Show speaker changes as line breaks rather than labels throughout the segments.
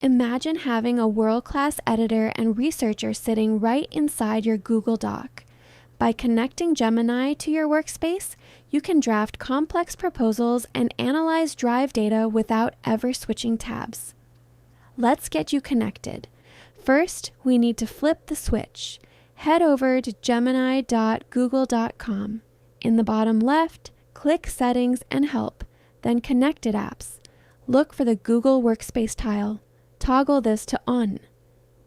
Imagine having a world-class editor and researcher sitting right inside your Google Doc. By connecting Gemini to your workspace, you can draft complex proposals and analyze Drive data without ever switching tabs. Let's get you connected. First, we need to flip the switch. Head over to gemini.google.com. In the bottom left, click Settings and Help, then Connected Apps. Look for the Google Workspace tile. Toggle this to On.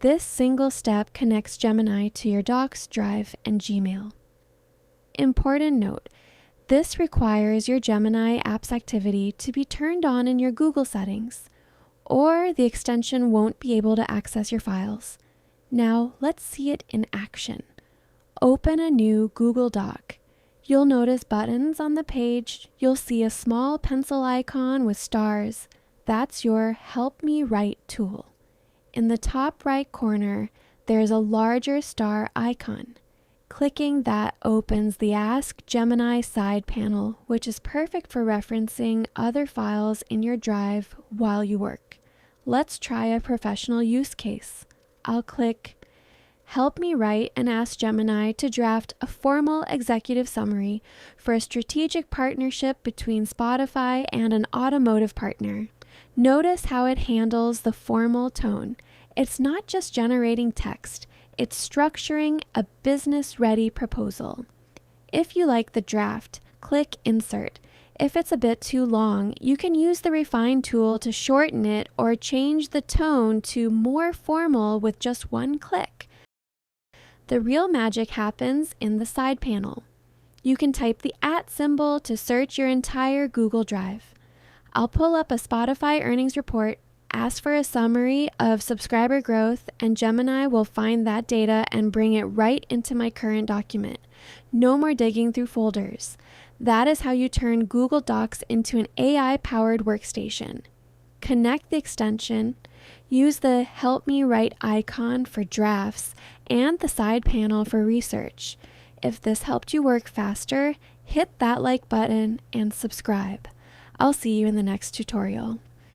This single step connects Gemini to your Docs, Drive, and Gmail. Important note: this requires your Gemini app's activity to be turned on in your Google settings, or the extension won't be able to access your files. Now let's see it in action. Open a new Google Doc. You'll notice buttons on the page. You'll see a small pencil icon with stars. That's your Help Me Write tool. In the top right corner, there's a larger star icon. Clicking that opens the Ask Gemini side panel, which is perfect for referencing other files in your Drive while you work. Let's try a professional use case. I'll click Help Me Write and ask Gemini to draft a formal executive summary for a strategic partnership between Spotify and an automotive partner. Notice how it handles the formal tone. It's not just generating text, it's structuring a business-ready proposal. If you like the draft, click Insert. If it's a bit too long, you can use the Refine tool to shorten it or change the tone to more formal with just one click. The real magic happens in the side panel. You can type the @ symbol to search your entire Google Drive. I'll pull up a Spotify earnings report, ask for a summary of subscriber growth, and Gemini will find that data and bring it right into my current document. No more digging through folders. That is how you turn Google Docs into an AI-powered workstation. Connect the extension, use the Help Me Write icon for drafts, and the side panel for research. If this helped you work faster, hit that like button and subscribe. I'll see you in the next tutorial.